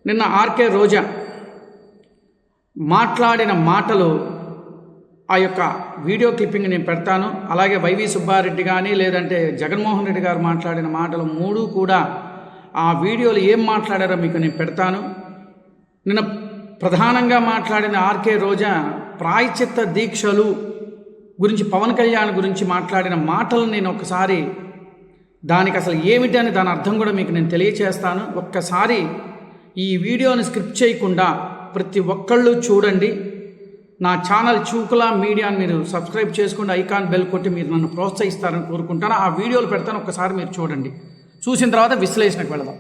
నిన్న ఆర్కే రోజా మాట్లాడిన మాటలు ఆ యొక్క వీడియో క్లిప్పింగ్ నేను పెడతాను. అలాగే వైవి సుబ్బారెడ్డి కానీ లేదంటే జగన్మోహన్ రెడ్డి గారు మాట్లాడిన మాటలు మూడు కూడా ఆ వీడియోలు ఏం మాట్లాడారో మీకు నేను పెడతాను. నిన్న ప్రధానంగా మాట్లాడిన ఆర్కే రోజా ప్రాయశ్చిత్త దీక్షలు గురించి పవన్ కళ్యాణ్ గురించి మాట్లాడిన మాటలు నేను ఒకసారి దానికి అసలు ఏమిటి అని దాని అర్థం కూడా మీకు నేను తెలియచేస్తాను. ఒక్కసారి ఈ వీడియోని స్క్రిప్ట్ చేయకుండా ప్రతి ఒక్కళ్ళు చూడండి. నా ఛానల్ చూకులా మీడియాని మీరు సబ్స్క్రైబ్ చేసుకోండి, ఐకాన్ బెల్ కొట్టి మీరు నన్ను ప్రోత్సహిస్తారని కోరుకుంటాను. ఆ వీడియోలు పెడతాను, ఒక్కసారి మీరు చూడండి. చూసిన తర్వాత విశ్లేషణకు వెళదాం.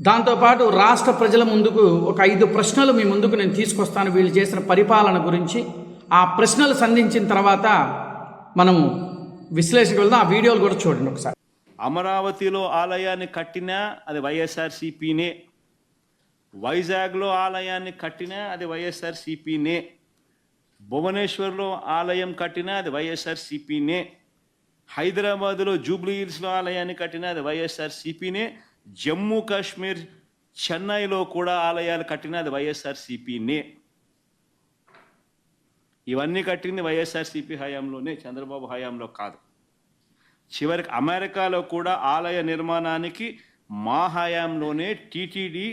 దాంతోపాటు రాష్ట్ర ప్రజల ముందుకు ఒక 5 ప్రశ్నలు మీ ముందుకు నేను తీసుకొస్తాను వీళ్ళు చేసిన పరిపాలన గురించి. ఆ ప్రశ్నలు సంధించిన తర్వాత మనము విశ్లేషణకు వెళ్దాం. ఆ వీడియోలు కూడా చూడండి ఒకసారి. అమరావతిలో ఆలయాన్ని కట్టినా అది వైఎస్ఆర్సీపీనే, వైజాగ్లో ఆలయాన్ని కట్టినా అది వైఎస్ఆర్సీపీనే, భువనేశ్వర్లో ఆలయం కట్టినా అది వైఎస్ఆర్సీపీనే, హైదరాబాదులో జూబ్లీ హిల్స్లో ఆలయాన్ని కట్టినా అది వైఎస్ఆర్సీపీనే, జమ్మూ కాశ్మీర్ చెన్నైలో కూడా ఆలయాలు కట్టినా అది వైఎస్ఆర్సీపీనే. ఇవన్నీ కట్టింది వైఎస్ఆర్సీపీ హయాంలోనే, చంద్రబాబు హయాంలో కాదు. చివరికి అమెరికాలో కూడా ఆలయ నిర్మాణానికి మా హయాంలోనే టీటీడీ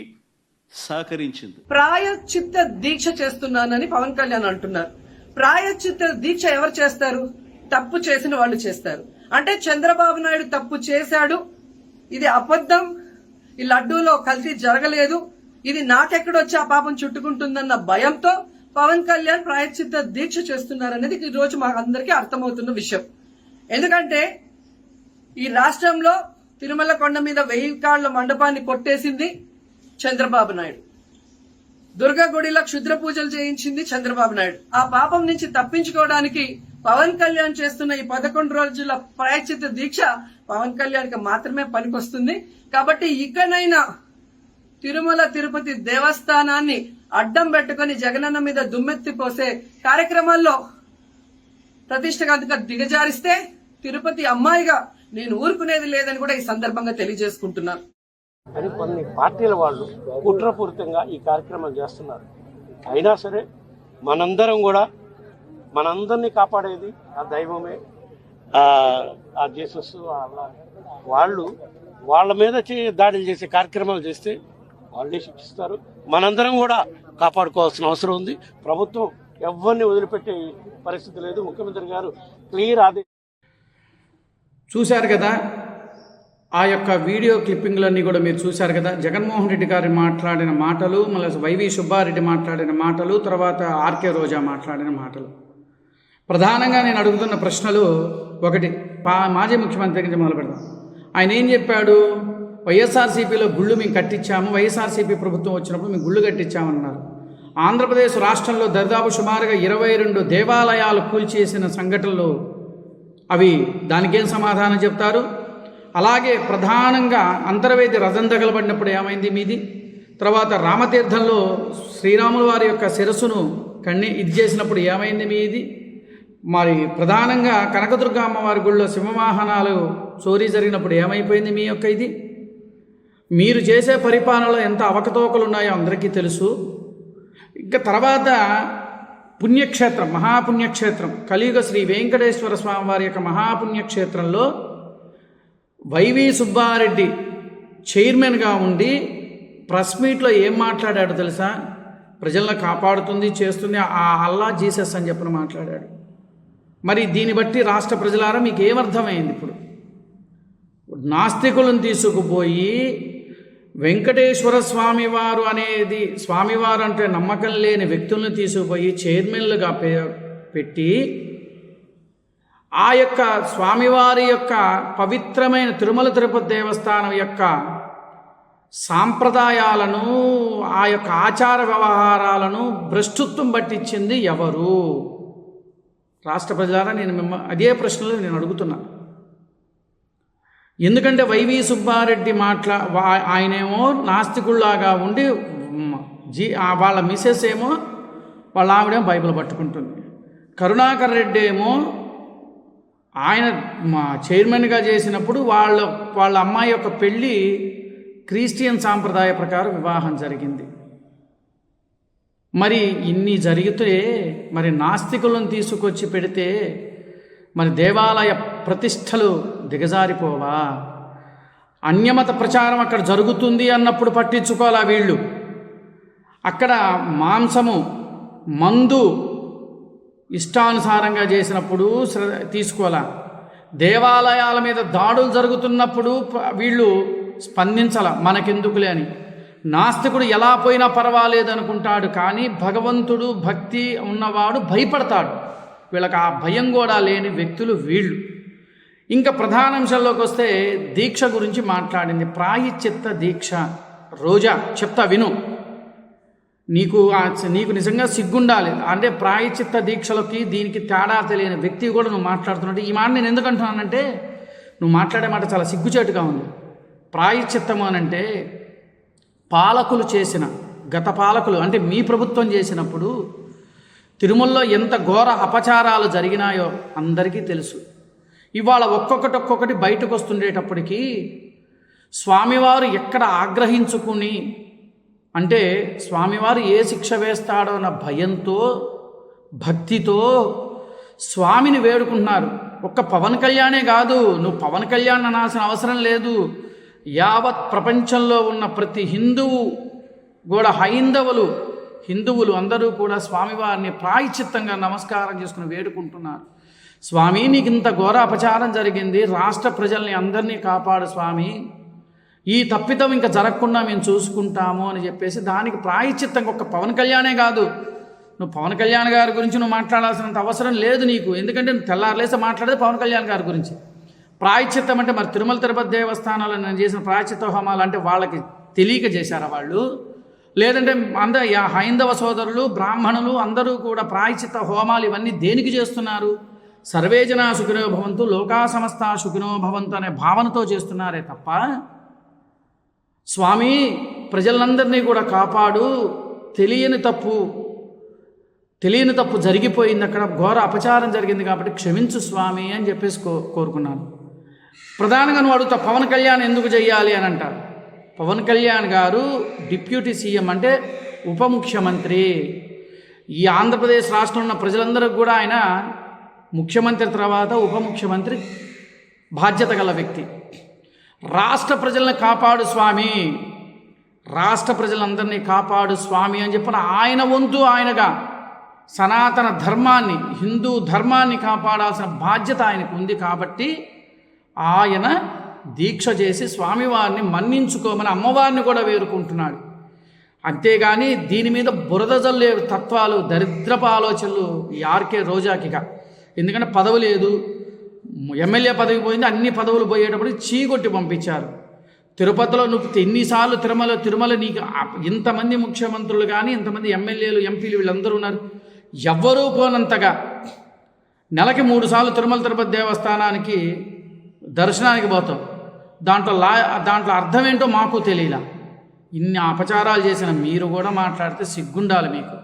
సహకరించింది. ప్రాయశ్చిత్త దీక్ష చేస్తున్నానని పవన్ కళ్యాణ్ అంటున్నారు. ప్రాయశ్చిత్త దీక్ష ఎవరు చేస్తారు? తప్పు చేసిన వాళ్ళు చేస్తారు. అంటే చంద్రబాబు నాయుడు తప్పు చేశాడు, ఇది అబద్ధం, ఈ లడ్డూలో కల్తీ జరగలేదు, ఇది నాకెక్కడొచ్చి ఆ పాపం చుట్టుకుంటుందన్న భయంతో పవన్ కళ్యాణ్ ప్రాయశ్చిత్త దీక్ష చేస్తున్నారనేది ఈ రోజు మాకు అందరికీ అర్థమవుతున్న విషయం. ఎందుకంటే ఈ రాష్ట్రంలో తిరుమల కొండ మీద 1000 కాళ్ల మండపాన్ని కొట్టేసింది చంద్రబాబు నాయుడు. దుర్గా గుడిలో క్షుద్ర పూజలు చేయించింది చంద్రబాబు నాయుడు. ఆ పాపం నుంచి తప్పించుకోవడానికి పవన్ కళ్యాణ్ చేస్తున్న ఈ 11 రోజుల ప్రాయశ్చిత్త దీక్ష పవన్ కళ్యాణ్కి మాత్రమే పనికొస్తుంది. కాబట్టి ఇకనైనా తిరుమల తిరుపతి దేవస్థానాన్ని అడ్డం పెట్టుకుని జగనన్న మీద దుమ్మెత్తి పోసే కార్యక్రమాల్లో ప్రతిష్టగా దిగజారిస్తే తిరుపతి అమ్మాయిగా నేను ఊరుకునేది లేదని కూడా ఈ సందర్భంగా తెలియజేసుకుంటున్నాను. అని కొన్ని పార్టీల వాళ్ళు కుట్రపూరితంగా ఈ కార్యక్రమం చేస్తున్నారు. అయినా సరే మనందరం కూడా మనందరినీ కాపాడేది ఆ దైవమే, ఆ జీసస్. వాళ్ళు వాళ్ళ మీద దాడులు చేసే కార్యక్రమాలు చేస్తే వాళ్ళే శిక్షిస్తారు. మనందరం కూడా కాపాడుకోవాల్సిన అవసరం ఉంది. ప్రభుత్వం ఎవరిని వదిలిపెట్టే పరిస్థితి లేదు. ముఖ్యమంత్రి గారు క్లియర్ ఆదేశం. చూశారు కదా, ఆ యొక్క వీడియో క్లిప్పింగ్లన్నీ కూడా మీరు చూశారు కదా. జగన్మోహన్ రెడ్డి గారు మాట్లాడిన మాటలు, మళ్ళీ వైవి సుబ్బారెడ్డి మాట్లాడిన మాటలు, తర్వాత ఆర్కే రోజా మాట్లాడిన మాటలు. ప్రధానంగా నేను అడుగుతున్న ప్రశ్నలు ఒకటి, మాజీ ముఖ్యమంత్రి నుంచి మొదలు పెడదాం. ఆయన ఏం చెప్పాడు? వైఎస్ఆర్సీపీలో గుళ్ళు మేము కట్టించాము, వైఎస్ఆర్సీపీ ప్రభుత్వం వచ్చినప్పుడు మేము గుళ్ళు కట్టించామన్నారు. ఆంధ్రప్రదేశ్ రాష్ట్రంలో దరిదాపు సుమారుగా 22 దేవాలయాలు కూల్చేసిన సంఘటనలు అవి, దానికేం సమాధానం చెప్తారు? అలాగే ప్రధానంగా అంతర్వేది రథం తగలబడినప్పుడు ఏమైంది మీది? తర్వాత రామతీర్థంలో శ్రీరాముల వారి యొక్క శిరస్సును ఇది చేసినప్పుడు ఏమైంది మీది? మరి ప్రధానంగా కనకదుర్గ అమ్మవారి గుళ్ళో సింహవాహనాలు చోరీ జరిగినప్పుడు ఏమైపోయింది మీ యొక్క ఇది? మీరు చేసే పరిపాలనలో ఎంత అవకతవకలు ఉన్నాయో అందరికీ తెలుసు. ఇంకా తర్వాత పుణ్యక్షేత్రం, మహాపుణ్యక్షేత్రం కలియుగ శ్రీ వెంకటేశ్వర స్వామి వారి యొక్క మహాపుణ్యక్షేత్రంలో వైవి సుబ్బారెడ్డి చైర్మన్గా ఉండి ప్రెస్ మీట్లో ఏం మాట్లాడాడు తెలుసా? ప్రజలను కాపాడుతుంది, చేస్తుంది, ఆ అల్లా జీసస్ అని చెప్పిన మాట్లాడాడు. మరి దీన్ని బట్టి రాష్ట్ర ప్రజలారా మీకు ఏమర్థమైంది? ఇప్పుడు నాస్తికులను తీసుకుపోయి వెంకటేశ్వర స్వామివారు అనేది, స్వామివారు అంటే నమ్మకం లేని వ్యక్తులను తీసుకుపోయి చైర్మన్లుగా పెట్టి ఆ యొక్క స్వామివారి యొక్క పవిత్రమైన తిరుమల తిరుపతి దేవస్థానం యొక్క సాంప్రదాయాలను, ఆ యొక్క ఆచార వ్యవహారాలను భ్రష్టుత్వం పట్టించింది ఎవరు? రాష్ట్ర ప్రజలారా నేను అదే ప్రశ్నలు నేను అడుగుతున్నా. ఎందుకంటే వైవి సుబ్బారెడ్డి ఆయనేమో నాస్తికుల్లాగా ఉండి వాళ్ళ మిసెస్ ఏమో వాళ్ళ ఆవిడేమో బైబిల్ పట్టుకుంటుంది. కరుణాకర్ రెడ్డి ఏమో ఆయన చైర్మన్గా చేసినప్పుడు వాళ్ళ అమ్మాయి యొక్క పెళ్ళి క్రిస్టియన్ సాంప్రదాయ ప్రకారం వివాహం జరిగింది. మరి ఇన్ని జరిగితే మరి నాస్తికులను తీసుకొచ్చి పెడితే మరి దేవాలయ ప్రతిష్టలు దిగజారిపోవా? అన్యమత ప్రచారం అక్కడ జరుగుతుంది అన్నప్పుడు పట్టించుకోవాలా వీళ్ళు? అక్కడ మాంసము మందు ఇష్టానుసారంగా చేసినప్పుడు తీసుకోవాలా? దేవాలయాల మీద దాడులు జరుగుతున్నప్పుడు వీళ్ళు స్పందించాల, మనకెందుకులే అని. నాస్తికుడు ఎలా పోయినా పర్వాలేదు అనుకుంటాడు, కానీ భగవంతుడు భక్తి ఉన్నవాడు భయపడతాడు. వీళ్ళకి ఆ భయం కూడా లేని వ్యక్తులు వీళ్ళు. ఇంకా ప్రధానాంశాల్లోకి వస్తే దీక్ష గురించి మాట్లాడింది. ప్రాయశ్చిత్త దీక్ష. రోజా చెప్తా విను, నీకు నిజంగా సిగ్గుండాలి. అంటే ప్రాయశ్చిత్త దీక్షలకి దీనికి తేడా తెలియని వ్యక్తి కూడా నువ్వు మాట్లాడుతున్నట్టు. ఈ మాట నేను ఎందుకు అంటున్నానంటే నువ్వు మాట్లాడే మాట చాలా సిగ్గుచేటుగా ఉంది. ప్రాయశ్చిత్తము అనంటే పాలకులు చేసిన, గత పాలకులు అంటే మీ ప్రభుత్వం చేసినప్పుడు తిరుమలలో ఎంత ఘోర అపచారాలు జరిగినాయో అందరికీ తెలుసు. ఇవాళ ఒక్కొక్కటి బయటకు వస్తుండేటప్పటికీ స్వామివారు ఎక్కడ ఆగ్రహించుకుని, అంటే స్వామివారు ఏ శిక్ష వేస్తాడో అన్న భయంతో భక్తితో స్వామిని వేడుకుంటున్నారు. ఒక్క పవన్ కళ్యాణే కాదు, నువ్వు పవన్ కళ్యాణ్ అనాల్సిన అవసరం లేదు. యావత్ ప్రపంచంలో ఉన్న ప్రతి హిందువు కూడా, హిందువులు అందరూ కూడా స్వామివారిని ప్రాయశ్చిత్తంగా నమస్కారం చేసుకుని వేడుకుంటున్నారు. స్వామి, నీకు ఇంత ఘోర అపచారం జరిగింది, రాష్ట్ర ప్రజల్ని అందరినీ కాపాడు స్వామి, ఈ తప్పిదం ఇంకా జరగకుండా మేము చూసుకుంటాము అని చెప్పేసి దానికి ప్రాయశ్చిత్తంగా ఒక్క పవన్ కళ్యాణే కాదు, నువ్వు పవన్ కళ్యాణ్ గారి గురించి నువ్వు మాట్లాడాల్సినంత అవసరం లేదు నీకు. ఎందుకంటే నువ్వు తెల్లారులేసి మాట్లాడేది పవన్ కళ్యాణ్ గారి గురించి. ప్రాయశ్చిత్తం అంటే మరి తిరుమల తిరుపతి దేవస్థానాల్లో నేను చేసిన ప్రాయశ్చిత్త హోమాలు అంటే వాళ్ళకి తెలియక చేశారా వాళ్ళు? లేదంటే అందరూ హైందవ సోదరులు బ్రాహ్మణులు అందరూ కూడా ప్రాయశ్చిత్త హోమాలు ఇవన్నీ దేనికి చేస్తున్నారు? సర్వే జనా సుఖినో భవంతు లోకా సమస్తా సుఖినో భవంతు అనే భావనతో చేస్తున్నారే తప్ప, స్వామి ప్రజలందరినీ కూడా కాపాడు, తెలియని తప్పు జరిగిపోయింది, అక్కడ ఘోర అపచారం జరిగింది కాబట్టి క్షమించు స్వామి అని చెప్పేసి కోరుకున్నాను. ప్రధానంగా నువ్వు అడుగుతా పవన్ కళ్యాణ్ ఎందుకు చెయ్యాలి అని అంటారు. పవన్ కళ్యాణ్ గారు డిప్యూటీ సీఎం అంటే ఉప ముఖ్యమంత్రి. ఈ ఆంధ్రప్రదేశ్ రాష్ట్రంలో ఉన్న ప్రజలందరికీ కూడా ఆయన ముఖ్యమంత్రి తర్వాత ఉప ముఖ్యమంత్రి బాధ్యత గల వ్యక్తి. రాష్ట్ర ప్రజలను కాపాడు స్వామి, రాష్ట్ర ప్రజలందరినీ కాపాడు స్వామి అని చెప్పిన ఆయన వంతు ఆయనగా సనాతన ధర్మాన్ని, హిందూ ధర్మాన్ని కాపాడాల్సిన బాధ్యత ఆయనకు ఉంది. కాబట్టి ఆయన దీక్ష చేసి స్వామివారిని మన్నించుకోమని అమ్మవారిని కూడా వేరుకుంటున్నాడు. అంతేగాని దీని మీద బురద జల్లే తత్వాలు, దరిద్రపు ఆలోచనలు ఈ ఆర్కే రోజాకిగా. ఎందుకంటే పదవి లేదు, ఎమ్మెల్యే పదవి పోయింది, అన్ని పదవులు పోయేటప్పుడు చీకొట్టి పంపించారు. తిరుపతిలో నువ్వు ఎన్నిసార్లు తిరుమల నీకు ఇంతమంది ముఖ్యమంత్రులు కానీ ఇంతమంది ఎమ్మెల్యేలు ఎంపీలు వీళ్ళందరూ ఉన్నారు, ఎవ్వరూ పోనంతగా నెలకి 3 సార్లు తిరుమల తిరుపతి దేవస్థానానికి దర్శనానికి పోతాం. దాంట్లో అర్థం ఏంటో మాకు తెలియలా. ఇన్ని అపచారాలు చేసిన మీరు కూడా మాట్లాడితే సిగ్గుండాలి మీకు.